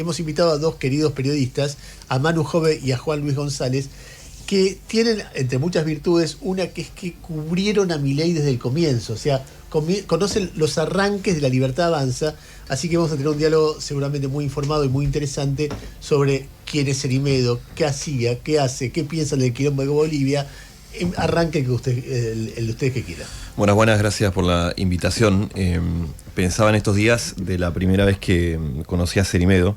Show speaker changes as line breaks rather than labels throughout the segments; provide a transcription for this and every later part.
Hemos invitado a dos queridos periodistas, a Manu Jove y a Juan Luis González, que tienen, entre muchas virtudes, una que es que cubrieron a Milei desde el comienzo, o sea, conocen los arranques de La Libertad Avanza, así que vamos a tener un diálogo seguramente muy informado y muy interesante sobre quién es Cerimedo, qué hacía, qué hace, qué piensan del quilombo de Bolivia. Arranque el de ustedes que quiera.
Buenas, gracias por la invitación. Pensaba en estos días de la primera vez que conocí a Cerimedo,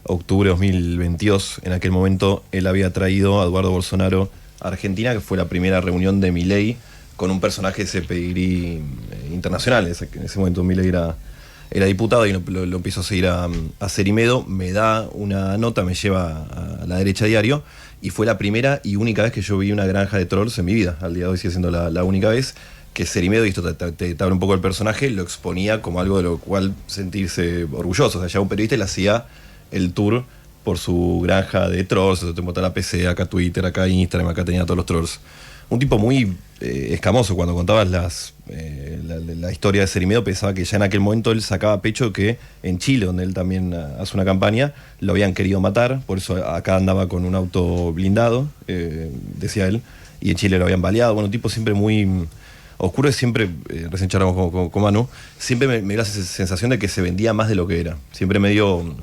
octubre de 2022. En aquel momento él había traído a Eduardo Bolsonaro a Argentina, que fue la primera reunión de Milei con un personaje de ese pedigrí internacional. En ese momento Milei era diputado y lo empiezo a seguir a Cerimedo. Me da una nota, me lleva a La Derecha Diario, y fue la primera y única vez que yo vi una granja de trolls en mi vida. Al día de hoy sigue siendo la única vez que Cerimedo, y esto te habla un poco del personaje, lo exponía como algo de lo cual sentirse orgulloso. O sea, ya un periodista le hacía el tour por su granja de trolls. Tengo la PC, acá Twitter, acá Instagram, acá tenía todos los trolls. Un tipo muy escamoso. Cuando contabas la historia de Cerimedo, pensaba que ya en aquel momento él sacaba pecho que en Chile, donde él también hace una campaña, lo habían querido matar. Por eso acá andaba con un auto blindado, decía él, y en Chile lo habían baleado. Bueno, un tipo siempre muy oscuro. Siempre, recién charlamos con Manu, siempre me dio la sensación de que se vendía más de lo que era. Siempre medio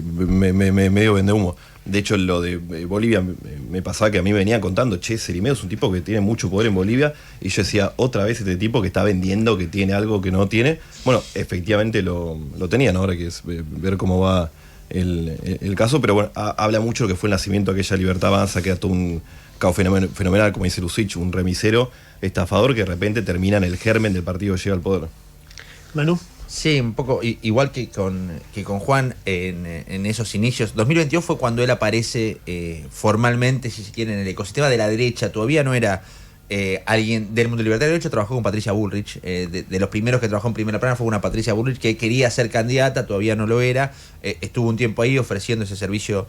medio vende humo. De hecho, lo de Bolivia me pasaba que a mí me venían contando, che, Cerimedo es un tipo que tiene mucho poder en Bolivia, y yo decía, otra vez este tipo que está vendiendo, que tiene algo que no tiene. Bueno, efectivamente lo tenían. Ahora que es ver cómo va el caso, pero bueno, habla mucho de lo que fue el nacimiento de aquella Libertad Avanza, que era todo un caos fenomenal, como dice Lucich, un remisero estafador que de repente termina en el germen del partido que llega al poder.
Manu.
Sí, un poco igual que con Juan en esos inicios. 2022 fue cuando él aparece formalmente, si se quiere, en el ecosistema de la derecha. Todavía no era alguien del mundo libertario. De hecho, trabajó con Patricia Bullrich. De los primeros que trabajó en primera plana fue una Patricia Bullrich que quería ser candidata, todavía no lo era. Estuvo un tiempo ahí ofreciendo ese servicio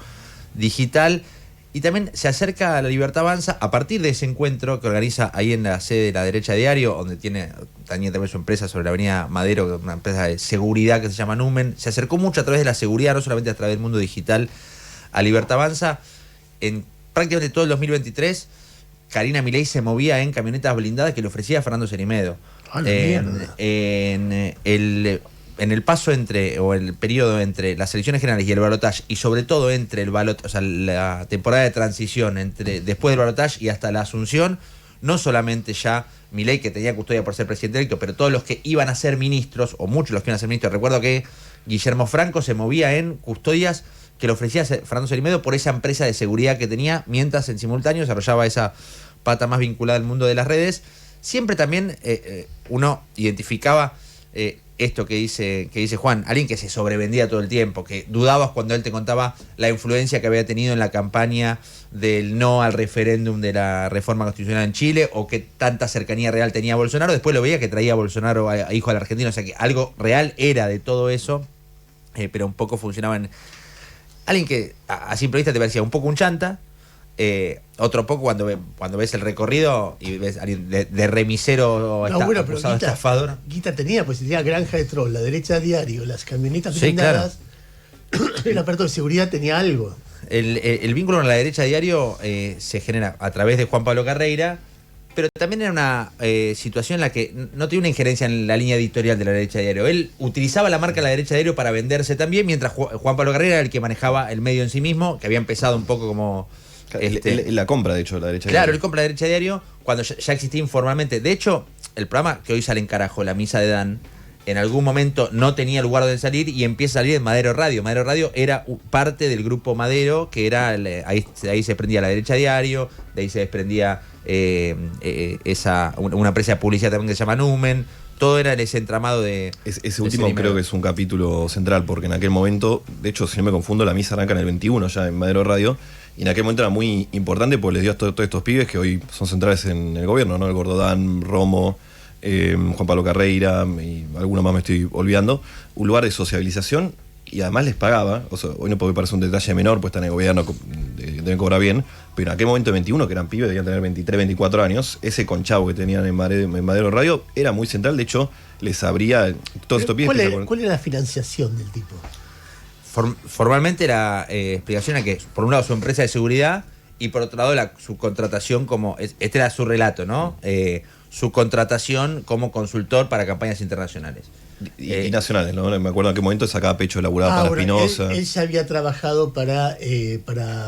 digital. Y también se acerca a La Libertad Avanza a partir de ese encuentro que organiza ahí en la sede de La Derecha Diario, donde tiene también su empresa sobre la avenida Madero, una empresa de seguridad que se llama Numen. Se acercó mucho a través de la seguridad, no solamente a través del mundo digital, a Libertad Avanza. En prácticamente todo el 2023, Karina Milei se movía en camionetas blindadas que le ofrecía Fernando Cerimedo. En el paso o el periodo entre las elecciones generales y el balotaje, y sobre todo entre el o sea, la temporada de transición después del balotaje y hasta la asunción, no solamente ya Milei, que tenía custodia por ser presidente electo, pero todos los que iban a ser ministros, o muchos los que iban a ser ministros. Recuerdo que Guillermo Franco se movía en custodias que le ofrecía Fernando Cerimedo por esa empresa de seguridad que tenía, mientras en simultáneo desarrollaba esa pata más vinculada al mundo de las redes. Siempre también uno identificaba esto que dice Juan, alguien que se sobrevendía todo el tiempo, que dudabas cuando él te contaba la influencia que había tenido en la campaña del no al referéndum de la reforma constitucional en Chile, o que tanta cercanía real tenía a Bolsonaro. Después lo veía que traía a Bolsonaro a hijo al argentino, o sea que algo real era de todo eso, pero un poco funcionaba en alguien que a simple vista te parecía un poco un chanta. Otro poco cuando ves el recorrido y ves a alguien de remisero acusado de estafador.
Guita tenía granja de troll, La Derecha Diario, las camionetas blindadas. Sí, claro. El aparato de seguridad tenía algo.
El vínculo con La Derecha Diario se genera a través de Juan Pablo Carreira, pero también era una situación en la que no tenía una injerencia en la línea editorial de La Derecha Diario. Él utilizaba la marca La Derecha Diario para venderse también, mientras Juan Pablo Carreira era el que manejaba el medio en sí mismo, que había empezado un poco como...
La compra, de hecho, La Derecha
Diario. Claro,
él
compra La Derecha Diario cuando ya existía informalmente. De hecho, el programa que hoy sale en Carajo, La Misa de Dan, en algún momento no tenía lugar donde salir y empieza a salir en Madero Radio. Madero Radio era parte del grupo Madero, que era ahí se desprendía La Derecha Diario, de ahí se desprendía una empresa de publicidad también que se llama Numen. Todo era ese entramado de...
Ese último creo que es un capítulo central, porque en aquel momento, de hecho, si no me confundo, La Misa arranca en el 21 ya en Madero Radio, y en aquel momento era muy importante porque les dio a todos estos pibes que hoy son centrales en el gobierno, ¿no? El Gordodán, Romo, Juan Pablo Carreira y alguno más me estoy olvidando, un lugar de sociabilización, y además les pagaba. O sea, hoy no puede parecer un detalle menor, pues están en el gobierno de deben cobrar bien, pero en aquel momento de 21, que eran pibes, debían tener 23, 24 años, ese conchavo que tenían en Madero Radio era muy central, de hecho, les abría todos estos pibes.
¿Cuál era la financiación del tipo?
Formalmente la explicación era que, por un lado, su empresa de seguridad y por otro lado, su contratación como. Este era su relato, ¿no? Su contratación como consultor para campañas internacionales.
Y nacionales, ¿no? Me acuerdo en qué momento sacaba pecho, laburaba para Espinosa.
Él ya había trabajado para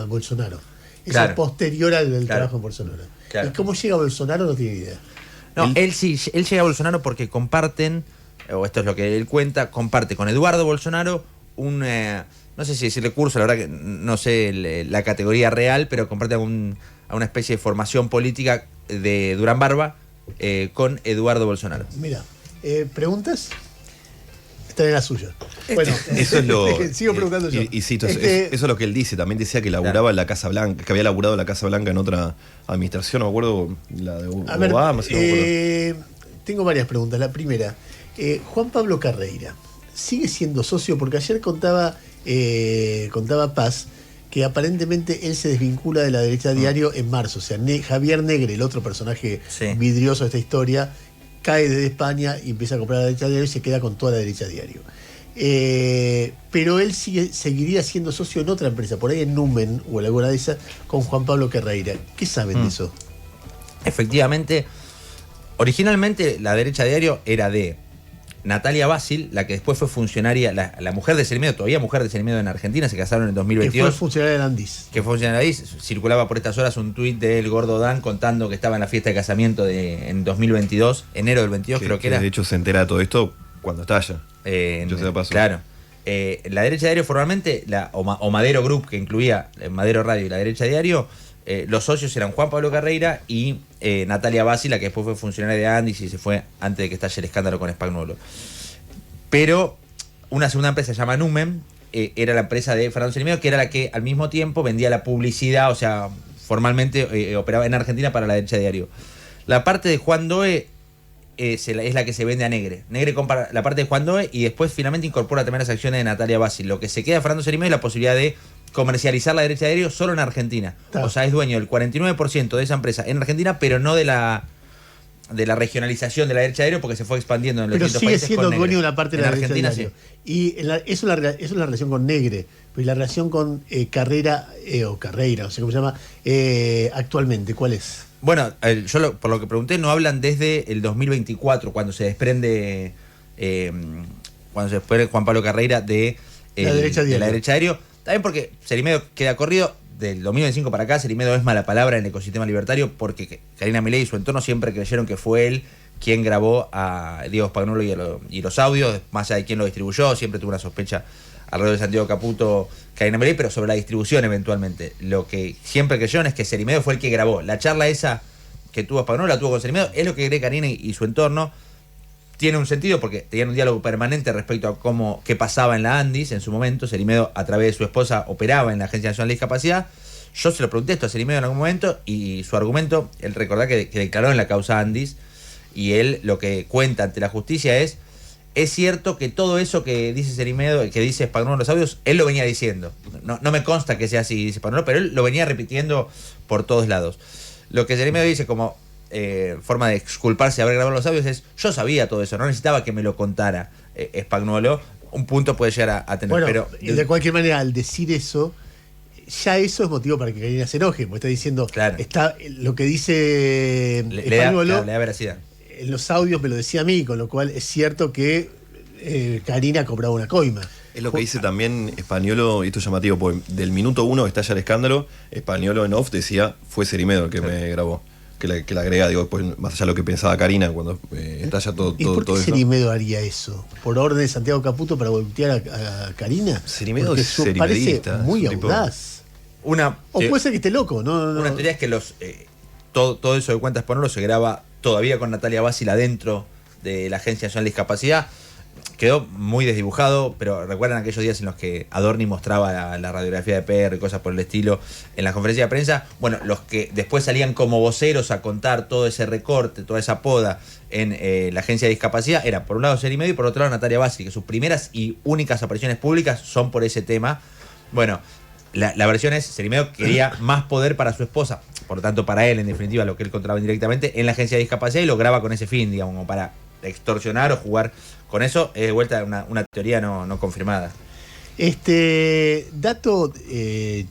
Bolsonaro. Eso
Claro.
es posterior al
Claro.
trabajo en Bolsonaro.
Claro.
¿Y cómo llega Bolsonaro? No tiene idea.
No, él llega a Bolsonaro porque comparten, o esto es lo que él cuenta, comparte con Eduardo Bolsonaro no sé si decirle curso, la verdad que no sé la categoría real, pero comparte a una especie de formación política de Durán Barba con Eduardo Bolsonaro.
Mira, ¿preguntas? Esta es la suya. Bueno,
Eso es lo.
sigo preguntando yo.
Y sí, eso es lo que él dice. También decía que laburaba en la Casa Blanca, que había laburado en la Casa Blanca en otra administración, no me acuerdo, la de
A ver,
Obama, si no me acuerdo.
tengo varias preguntas. La primera, Juan Pablo Carreira, ¿sigue siendo socio? Porque ayer contaba Paz que aparentemente él se desvincula de la Derecha Diario en marzo. O sea, Javier Negre, el otro personaje vidrioso de esta historia, cae desde España y empieza a comprar la Derecha Diario y se queda con toda la Derecha Diario. Pero él seguiría siendo socio en otra empresa, por ahí en Numen o en alguna de esas, con Juan Pablo Carreira. ¿Qué saben de eso?
Efectivamente, originalmente la Derecha Diario era de Natalia Basil, la que después fue funcionaria, la mujer de Cerimedo, todavía mujer de Cerimedo en Argentina, se casaron en 2022.
Que fue funcionaria de Andis.
Que fue funcionaria de Andis. Circulaba por estas horas un tuit del Gordo Dan contando que estaba en la fiesta de casamiento en 2022, enero del 22 creo que era.
De hecho se entera de todo esto cuando estalla. Yo se lo paso.
Claro. La Derecha Diario formalmente, o Madero Group, que incluía Madero Radio y la Derecha Diario, los socios eran Juan Pablo Carreira y Natalia Bassi, la que después fue funcionaria de Andis y se fue antes de que estalle el escándalo con Spagnuolo. Pero una segunda empresa se llama Numen, era la empresa de Fernando Cerimedo, que era la que al mismo tiempo vendía la publicidad, o sea, formalmente operaba en Argentina para la Derecha Diario. La parte de Juan Doe es la que se vende a Negre. Negre compra la parte de Juan Doe y después finalmente incorpora también las acciones de Natalia Bassi. Lo que se queda Fernando Cerimedo es la posibilidad de comercializar la Derecha Diario solo en Argentina.
Claro.
O sea, es dueño del 49% de esa empresa en Argentina, pero no de la regionalización de la Derecha Diario porque se fue expandiendo en los
Pero
distintos
sigue
países.
siendo dueño de una parte de la Derecha
Argentina,
Diario.
sí.
Y eso es la relación con Negre. Pero la relación con Carreira, o Carreira, no sé cómo se llama, actualmente, ¿cuál es?
Bueno, por lo que pregunté, no hablan desde el 2024, cuando se desprende Juan Pablo Carreira de
La Derecha Diario.
la Derecha Diario. También porque Cerimedo queda corrido. Del 2025 para acá, Cerimedo es mala palabra en el ecosistema libertario porque Karina Milei y su entorno siempre creyeron que fue él quien grabó a Diego Spagnuolo y los audios, más allá de quién lo distribuyó. Siempre tuvo una sospecha alrededor de Santiago Caputo, Karina Milei, pero sobre la distribución eventualmente. Lo que siempre creyeron es que Cerimedo fue el que grabó. La charla esa que tuvo Spagnuolo la tuvo con Cerimedo, es lo que cree Karina y su entorno. Tiene un sentido porque tenían un diálogo permanente respecto a qué pasaba en la Andis en su momento. Cerimedo, a través de su esposa, operaba en la Agencia Nacional de Discapacidad. Yo se lo pregunté esto a Cerimedo en algún momento y su argumento, él recordá que declaró en la causa Andis y él lo que cuenta ante la justicia es cierto que todo eso que dice Cerimedo, que dice Spagnuolo en los audios, él lo venía diciendo. No me consta que sea así, dice Spagnuolo, pero él lo venía repitiendo por todos lados. Lo que Cerimedo dice como forma de exculparse de haber grabado los audios es: yo sabía todo eso, no necesitaba que me lo contara Spagnuolo. Un punto puede llegar a tener.
Bueno,
pero
de cualquier manera, al decir eso, ya eso es motivo para que Karina se enoje, porque está diciendo,
claro,
está lo que dice
le
Spagnuolo,
da veracidad.
En los audios me lo decía a mí, con lo cual es cierto que Karina cobraba una coima.
Es lo que dice también Spagnuolo, y esto es llamativo, porque del minuto 1 que estalla el escándalo, Spagnuolo en off decía, fue Cerimedo el que me grabó. Que la agrega, digo, después, más allá de lo que pensaba Karina cuando estalla todo
¿Y por qué
eso.
Cerimedo haría eso? ¿Por orden de Santiago Caputo para voltear a Karina?
Cerimedo
Porque
es
eso
cerimedista,
parece muy
es un tipo-
audaz. O
Sí.
puede ser que esté loco, ¿no?
Una teoría es que todo eso de cuentas Spagnuolo se graba todavía con Natalia Bassil adentro de la Agencia Nacional de Discapacidad. Quedó muy desdibujado, pero recuerdan aquellos días en los que Adorni mostraba la radiografía de PR y cosas por el estilo en las conferencias de prensa. Bueno, los que después salían como voceros a contar todo ese recorte, toda esa poda en la Agencia de Discapacidad, era por un lado Cerimedo y por otro lado Natalia Bassil, que sus primeras y únicas apariciones públicas son por ese tema. Bueno, La versión es, Cerimedo quería más poder para su esposa, por lo tanto para él, en definitiva, lo que él controlaba indirectamente en la agencia de discapacidad, y lo graba con ese fin, digamos, como para extorsionar o jugar con eso. Es de vuelta una teoría no confirmada.
Dato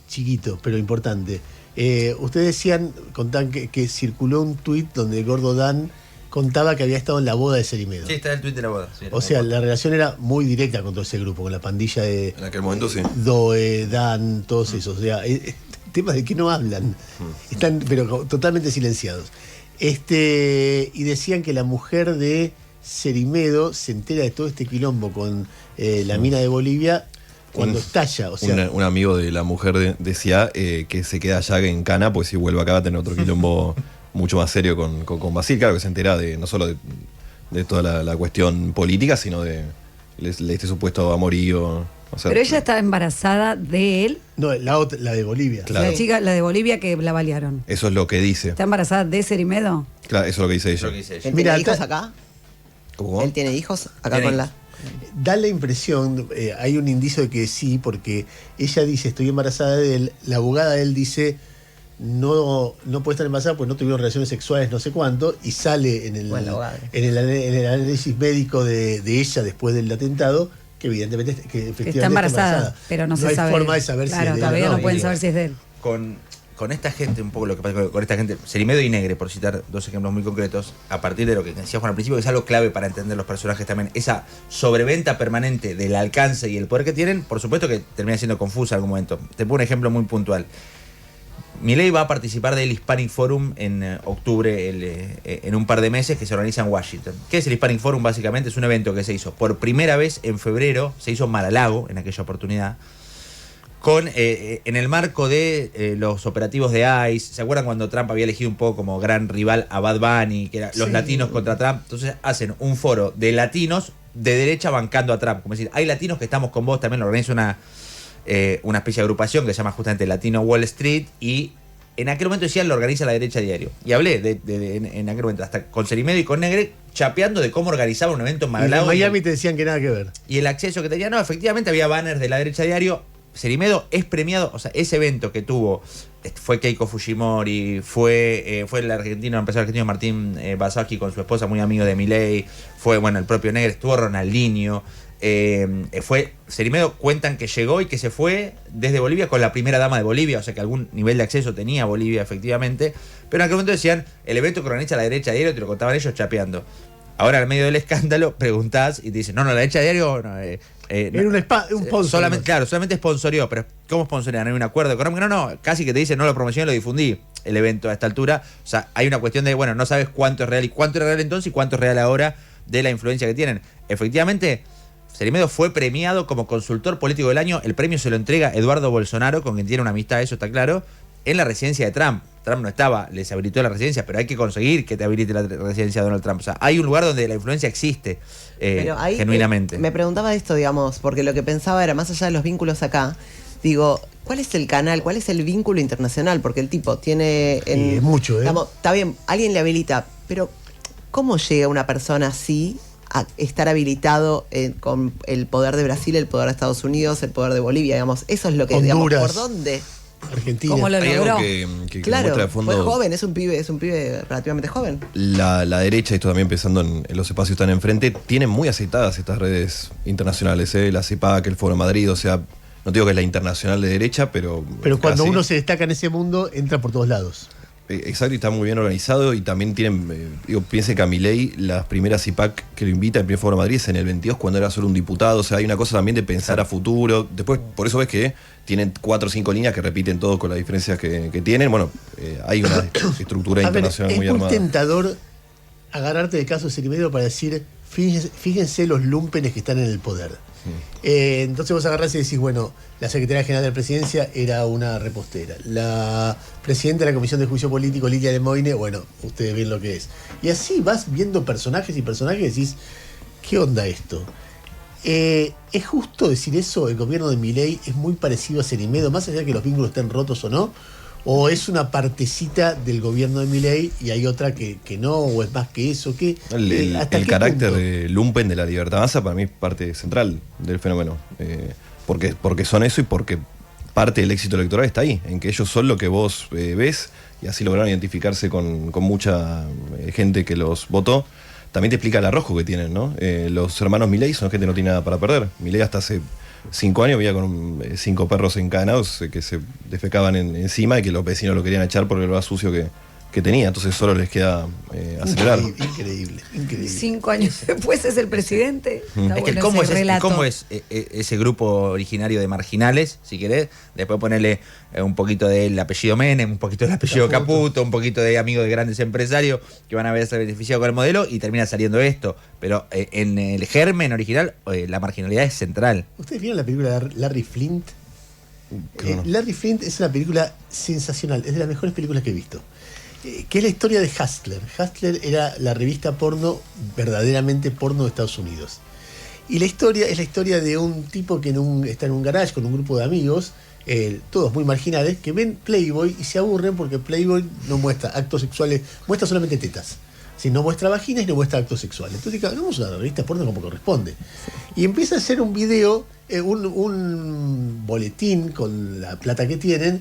chiquito, pero importante. Ustedes decían, contaban que circuló un tuit donde el Gordo Dan contaba que había estado en la boda de Cerimedo.
Sí, está el tuit de la boda. Sí,
o sea, la relación era muy directa con todo ese grupo, con la pandilla de...
En aquel momento sí.
Doe, Dan, todos esos. O sea, temas de que no hablan. Están, pero totalmente silenciados. Y decían que la mujer de Cerimedo se entera de todo este quilombo con la mina de Bolivia cuando estalla. O sea,
un amigo de la mujer decía que se queda allá en Cana, pues si vuelve acá va a tener otro quilombo mucho más serio con Basil. Claro que se entera de no solo de toda la cuestión política, sino de este supuesto amorío. O sea,
pero ella estaba embarazada de él.
No, la de Bolivia.
Claro.
La chica, la de Bolivia que la balearon.
Eso es lo que dice.
¿Está embarazada de Cerimedo?
Claro, eso es lo que dice ella.
¿Él
Mira,
tiene hijos acá?
¿Cómo?
¿Él tiene hijos acá
Tiene
con la...?
Da la impresión, hay un indicio de que sí, porque ella dice, estoy embarazada de él, la abogada de él dice, no puede estar embarazada porque no tuvieron relaciones sexuales no sé cuánto, y sale en el análisis médico de ella después del atentado, que evidentemente que efectivamente
está embarazada, pero no se sabe.
No hay forma de saber
claro,
si es de él
todavía
o
no pueden saber si es de él.
Con esta gente, un poco lo que pasa con esta gente, Cerimedo y Negre, por citar dos ejemplos muy concretos, a partir de lo que decía Juan al principio, que es algo clave para entender los personajes también, esa sobreventa permanente del alcance y el poder que tienen, por supuesto que termina siendo confusa en algún momento. Te pongo un ejemplo muy puntual. Milei va a participar del Hispanic Forum en octubre, en un par de meses, que se organiza en Washington. ¿Qué es el Hispanic Forum? Básicamente es un evento que se hizo por primera vez en febrero, se hizo en Mar-a-Lago en aquella oportunidad, en el marco de los operativos de ICE. ¿Se acuerdan cuando Trump había elegido un poco como gran rival a Bad Bunny, que era los latinos contra Trump? Entonces hacen un foro de latinos de derecha bancando a Trump. Como decir, hay latinos que estamos con vos, también lo organiza una especie de agrupación que se llama justamente Latino Wall Street, y en aquel momento decían lo organiza la derecha diario. Y hablé en aquel momento, hasta con Cerimedo y con Negre, chapeando de cómo organizaba un evento en Mar-a-Lago.
Y en Miami te decían que nada que ver.
Y el acceso que tenía, no, efectivamente había banners de la derecha diario. Cerimedo es premiado, o sea, ese evento que tuvo, fue Keiko Fujimori, fue el empresario argentino Martín Basaki con su esposa, muy amigo de Milei, fue, bueno, el propio Negre, estuvo Ronaldinho, fue Cerimedo, cuentan que llegó y que se fue desde Bolivia con la primera dama de Bolivia, o sea que algún nivel de acceso tenía Bolivia efectivamente, pero en aquel momento decían, el evento que organiza la derecha diario, te lo contaban ellos chapeando. Ahora, en medio del escándalo, preguntás y te dicen, no, la derecha diario...
Era un sponsor.
Solamente sponsorió, pero ¿cómo sponsorean? ¿No hay un acuerdo económico? No, casi que te dicen, no lo promocioné, lo difundí, el evento a esta altura. O sea, hay una cuestión de, bueno, no sabes cuánto es real y cuánto era real entonces y cuánto es real ahora de la influencia que tienen. Efectivamente, Cerimedo fue premiado como consultor político del año. El premio se lo entrega Eduardo Bolsonaro, con quien tiene una amistad, eso está claro, en la residencia de Trump. Trump no estaba, les habilitó la residencia, pero hay que conseguir que te habilite la residencia de Donald Trump. O sea, hay un lugar donde la influencia existe genuinamente.
Me preguntaba esto, digamos, porque lo que pensaba era, más allá de los vínculos acá, digo, ¿cuál es el canal, cuál es el vínculo internacional? Porque el tipo tiene...
es mucho, ¿eh?
Digamos, está bien, alguien le habilita, pero ¿cómo llega una persona así a estar habilitado con el poder de Brasil, el poder de Estados Unidos, el poder de Bolivia? Digamos, eso es lo que,
Honduras,
digamos, ¿por dónde?
Argentina.
¿Cómo lo
Hay
logró?
algo que
Claro,
muestra de fondo
fue joven, es un pibe relativamente joven.
la derecha, esto también pensando en los espacios que están enfrente, tienen muy aceitadas estas redes internacionales, la CEPAC, el Foro Madrid, o sea, no digo que es la internacional de derecha, pero
cuando
casi.
uno se destaca en ese mundo, entra por todos lados.
Exacto, y está muy bien organizado, y también tienen, piense que a Milei, las primeras CIPAC que lo invita, el primer Foro Madrid es en el 22, cuando era solo un diputado. O sea, hay una cosa también de pensar a futuro. Después, por eso ves que tienen 4 o 5 líneas que repiten todo con las diferencias que tienen. Bueno, hay una estructura internacional muy armada.
Es muy tentador agarrarte del caso de Cerimedo para decir, fíjense los lúmpenes que están en el poder. Entonces vos agarrás y decís, bueno, la secretaria general de la presidencia era una repostera, la presidenta de la Comisión de Juicio Político, Lilia Lemoine, bueno, ustedes ven lo que es. Y así vas viendo personajes y personajes y decís, ¿qué onda esto? ¿Es justo decir eso? El gobierno de Milei es muy parecido a Cerimedo, más allá de que los vínculos estén rotos o no, o es una partecita del gobierno de Milei y hay otra que no, o es más que eso.
El carácter lumpen de la libertad avanza para mí es parte central del fenómeno, porque son eso y porque parte del éxito electoral está ahí, en que ellos son lo que vos ves, y así lograron identificarse con mucha gente que los votó. También te explica el arrojo que tienen, ¿no? Los hermanos Milei son gente que no tiene nada para perder. Milei hasta hace 5 años vivía con 5 perros encadenados que se defecaban encima y que los vecinos lo querían echar por el olor sucio que tenía. Entonces solo les queda acelerar.
Increíble.
5 años después es el presidente. Está
Es que
bueno
cómo
ese
es,
relato.
cómo es ese grupo originario de marginales, si querés, después ponerle un poquito del apellido Menem, un poquito del apellido Caputo, un poquito de amigos de grandes empresarios que van a verse beneficiados con el modelo y termina saliendo esto. Pero en el germen original, la marginalidad es central.
¿Ustedes vieron la película de Larry Flint?
Claro.
Larry Flint es una película sensacional, es de las mejores películas que he visto. Que es la historia de Hustler. Hustler era la revista porno, verdaderamente porno de Estados Unidos. Y la historia es la historia de un tipo que está en un garage con un grupo de amigos, todos muy marginales, que ven Playboy y se aburren porque Playboy no muestra actos sexuales, muestra solamente tetas. Si no muestra vaginas y no muestra actos sexuales. Entonces, hagamos una revista porno como corresponde. Y empieza a hacer un video, un boletín con la plata que tienen,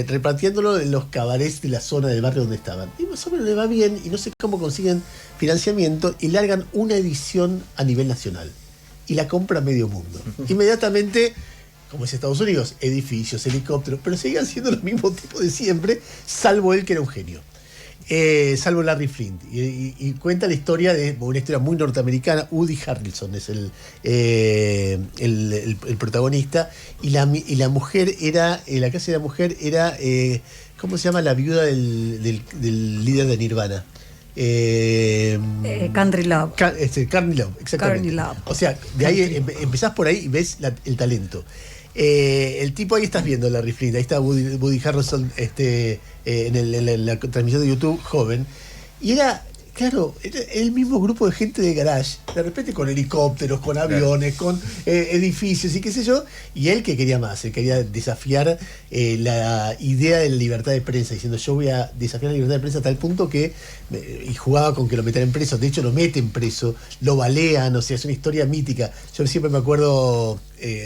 repartiéndolo en los cabarets de la zona del barrio donde estaban. Y más o menos le va bien y no sé cómo consiguen financiamiento y largan una edición a nivel nacional. Y la compra medio mundo. Inmediatamente, como es Estados Unidos, edificios, helicópteros, pero seguían siendo los mismos tipos de siempre, salvo él que era un genio. Salvo Larry Flint. Y cuenta la historia de una historia muy norteamericana. Woody Harrelson es el protagonista. Y la mujer era, la casa de la mujer era, ¿cómo se llama? La viuda del líder de Nirvana.
Country Love.
Courtney Love, exactamente.
Courtney Love.
O sea, de ahí empezás por ahí y ves el talento. El tipo, ahí estás viendo Larry Flint, ahí está Woody Harrelson en la transmisión de YouTube, joven. Y era el mismo grupo de gente de garage, de repente con helicópteros, con aviones, con edificios y qué sé yo. Y él que quería más, él quería desafiar la idea de la libertad de prensa, diciendo yo voy a desafiar la libertad de prensa a tal punto que, y jugaba con que lo metieran preso, de hecho lo meten preso, lo balean, o sea, es una historia mítica. Yo siempre me acuerdo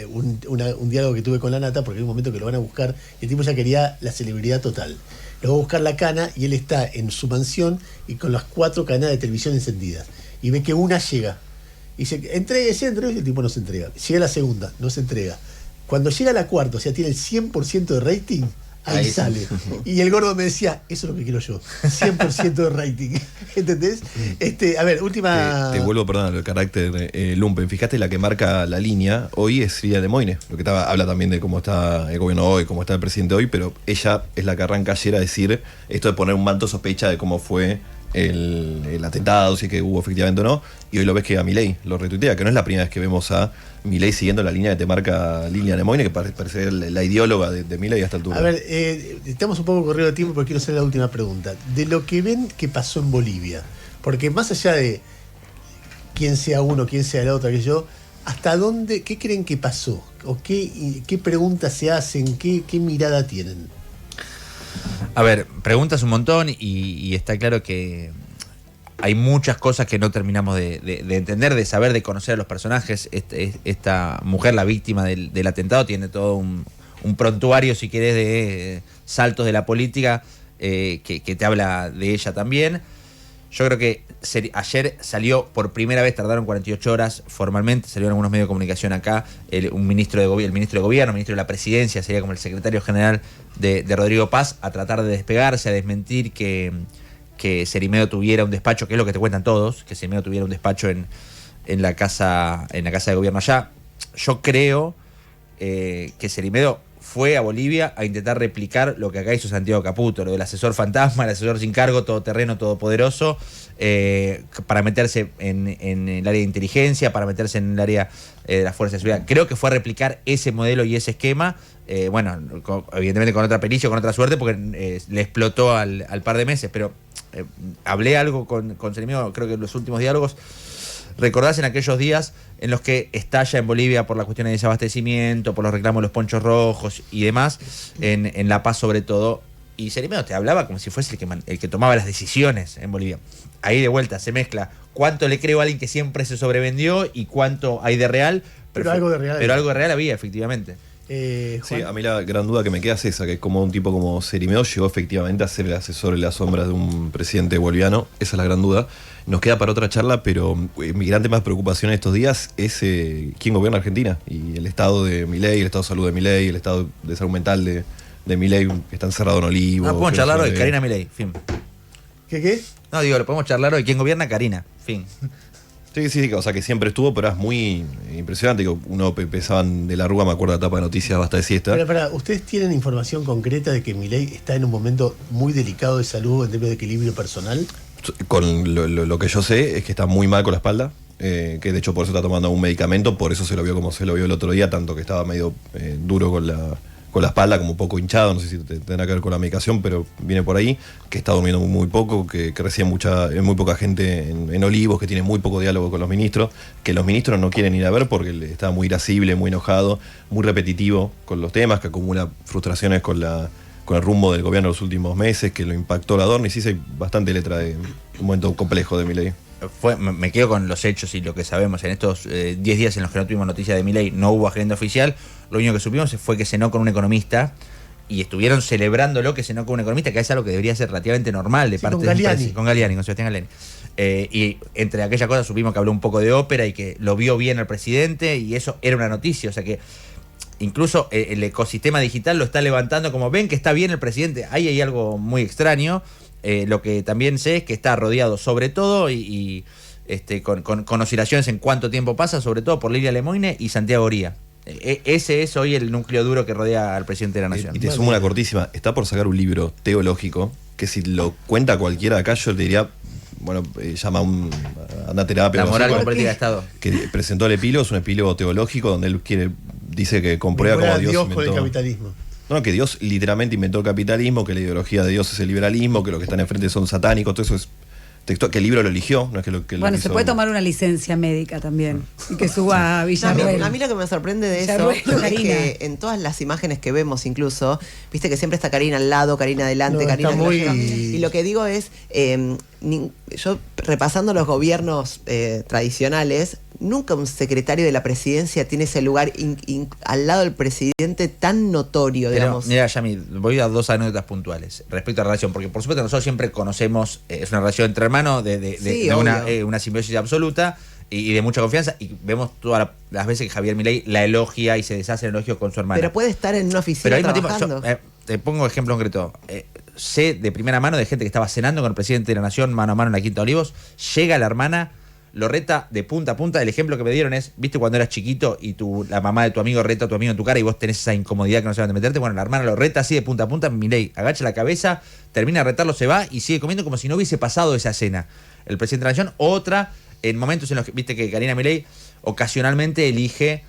un diálogo que tuve con la Nata, porque hay un momento que lo van a buscar y el tipo ya quería la celebridad total. Lo va a buscar la cana y él está en su mansión y con las 4 cadenas de televisión encendidas. Y ve que una llega. Y dice, entréguese, y el tipo no se entrega. Llega la segunda, no se entrega. Cuando llega la cuarta, o sea, tiene el 100% de rating, ahí sale. Y el gordo me decía, eso es lo que quiero yo, 100% de rating. ¿Entendés? A ver, última...
Te vuelvo, perdón, el carácter lumpen. Fíjate, la que marca la línea hoy es Lidia Lemoine, lo que habla también de cómo está el gobierno hoy, cómo está el presidente hoy, pero ella es la que arranca ayer a decir esto de poner un manto sospecha de cómo fue el atentado, si es que hubo efectivamente o no, y hoy lo ves que a Milei lo retuitea, que no es la primera vez que vemos a Milei siguiendo la línea que te marca Lidia Lemoine, que parece la ideóloga de Milei a esta altura.
A ver, estamos un poco corrido de tiempo, pero quiero hacer la última pregunta. De lo que ven que pasó en Bolivia, porque más allá de quién sea uno, quién sea el otro, ¿hasta dónde, qué creen que pasó? ¿O qué preguntas se hacen? ¿Qué mirada tienen?
A ver, preguntas un montón y está claro que hay muchas cosas que no terminamos de entender, de saber, de conocer a los personajes. Esta mujer, la víctima del atentado, tiene todo un prontuario, si querés, de saltos de la política que te habla de ella también. Yo creo que ayer salió por primera vez, tardaron 48 horas formalmente, salieron algunos medios de comunicación acá, el ministro de gobierno, el ministro de la presidencia, sería como el secretario general de Rodrigo Paz, a tratar de despegarse, a desmentir que Cerimedo tuviera un despacho, que es lo que te cuentan todos, que Cerimedo tuviera un despacho en la casa de gobierno allá. Yo creo que Cerimedo fue a Bolivia a intentar replicar lo que acá hizo Santiago Caputo, lo del asesor fantasma, el asesor sin cargo, todoterreno, todopoderoso, para meterse en el área de inteligencia, para meterse en el área de las fuerzas de seguridad. Creo que fue a replicar ese modelo y ese esquema, evidentemente con otra pericia, con otra suerte, porque le explotó al par de meses, pero hablé algo con Cerimedo, creo que en los últimos diálogos. Recordás en aquellos días en los que estalla en Bolivia por las cuestiones de desabastecimiento, por los reclamos de los ponchos rojos y demás, en La Paz sobre todo, y Cerimedo te hablaba como si fuese el que tomaba las decisiones en Bolivia. Ahí de vuelta se mezcla cuánto le creo a alguien que siempre se sobrevendió y cuánto hay de real.
Pero algo de real
Pero algo de real había, efectivamente.
Juan.
Sí, a mí la gran duda que me queda es esa, que es como un tipo como Cerimeo llegó efectivamente a ser el asesor en las sombras de un presidente boliviano. Esa es la gran duda. Nos queda para otra charla, pero mi gran tema de preocupación estos días es quién gobierna Argentina y el estado de Milei, el estado de salud de Milei, el estado de salud mental de Milei, que está encerrado en Olivos.
Podemos charlar hoy, Karina Milei, fin.
¿Qué?
No, digo, lo podemos charlar hoy. ¿Quién gobierna? Karina, fin.
Sí, o sea que siempre estuvo, pero es muy impresionante. Uno pensaban de la Rúa, me acuerdo de la etapa de noticias Basta de Siesta.
Pero, ¿ustedes tienen información concreta de que Milei está en un momento muy delicado de salud en términos de equilibrio personal?
Con lo que yo sé es que está muy mal con la espalda, que de hecho por eso está tomando un medicamento, por eso se lo vio como se lo vio el otro día, tanto que estaba medio duro con la espalda, como un poco hinchado, no sé si tendrá que ver con la medicación, pero viene por ahí, que está durmiendo muy poco, que recibe muy poca gente en Olivos, que tiene muy poco diálogo con los ministros, que los ministros no quieren ir a ver porque está muy irascible, muy enojado, muy repetitivo con los temas, que acumula frustraciones con el rumbo del gobierno en los últimos meses, que lo impactó la Adorni. Sí, hay bastante letra de un momento complejo de Milei.
Me quedo con los hechos y lo que sabemos. En estos 10 días en los que no tuvimos noticia de Milei, no hubo agenda oficial. Lo único que supimos fue que cenó con un economista y estuvieron celebrándolo que cenó con un economista, que es algo que debería ser relativamente normal de parte
con
de
Galliani.
Con Sebastián Galliani. Y entre aquellas cosas supimos que habló un poco de ópera y que lo vio bien al presidente, y eso era una noticia. O sea que incluso el ecosistema digital lo está levantando como ven que está bien el presidente. Ahí hay algo muy extraño. Lo que también sé es que está rodeado sobre todo con oscilaciones en cuánto tiempo pasa, sobre todo por Lilia Lemoine y Santiago Oría. Ese es hoy el núcleo duro que rodea al presidente de la nación.
Y te sumo una cortísima, está por sacar un libro teológico que si lo cuenta cualquiera de acá yo le diría, bueno, anda a terapia.
La moral
con
con política de Estado.
Que presentó el epílogo, es un epílogo teológico donde él dice que comprueba
Vincular
cómo
a
Dios
con el
inventó.
capitalismo.
No, que Dios literalmente inventó el capitalismo, que la ideología de Dios es el liberalismo, que los que están enfrente son satánicos, todo eso es textual, que el libro lo eligió, no es que lo que
Bueno,
lo
se
hizo.
puede tomar una licencia médica también y que suba a Villarruel.
A mí lo que me sorprende de eso
Villarruel,
es
Karina.
que en todas las imágenes que vemos incluso, viste que siempre está Karina al lado, Karina adelante,
No,
Karina
está
que lo
muy-
lleva. Y lo que digo es, yo repasando los gobiernos tradicionales, nunca un secretario de la presidencia tiene ese lugar al lado del presidente tan notorio,
Pero,
digamos.
mira, Yami, voy a dar dos anécdotas puntuales respecto a la relación, porque por supuesto nosotros siempre conocemos, es una relación entre hermanos
Sí,
de
obvio.
una simbiosis absoluta y de mucha confianza, y vemos todas las veces que Javier Milei la elogia y se deshace en elogios con su hermana.
Pero puede estar en una oficina
Pero al mismo tiempo,
trabajando.
te pongo ejemplo concreto. Sé de primera mano de gente que estaba cenando con el presidente de la Nación mano a mano en la Quinta de Olivos, llega la hermana, lo reta de punta a punta. El ejemplo que me dieron es, ¿viste cuando eras chiquito y la mamá de tu amigo reta a tu amigo en tu cara y vos tenés esa incomodidad que no sabes dónde meterte? Bueno, la hermana lo reta así de punta a punta. Milei agacha la cabeza, termina de retarlo, se va y sigue comiendo como si no hubiese pasado esa cena. El presidente de la Nación, otra, en momentos en los que, viste que Karina Milei ocasionalmente elige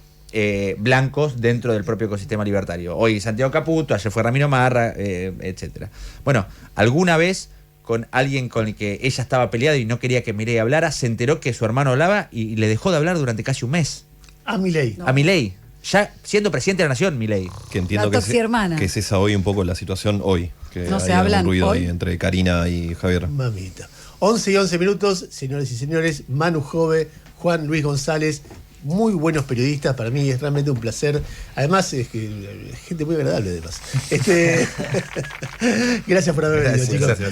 blancos dentro del propio ecosistema libertario. Hoy Santiago Caputo, ayer fue Ramiro Marra, etcétera. Bueno, alguna vez con alguien con el que ella estaba peleada y no quería que Milei hablara, se enteró que su hermano hablaba y le dejó de hablar durante casi un mes.
A Milei.
A Milei, ya siendo presidente de la Nación, Milei.
Que entiendo
La toxihermana.
que es esa hoy un poco la situación hoy. Que
No
hay
se
algún
hablan
ruido
hoy.
ahí entre Karina y Javier.
Mamita. 11 y 11 minutos, señores y señores. Manu Jove, Juan Luis González, muy buenos periodistas. Para mí es realmente un placer. Además, es que gente muy agradable, además. Gracias por haber venido,
Gracias,
chicos.
gracias.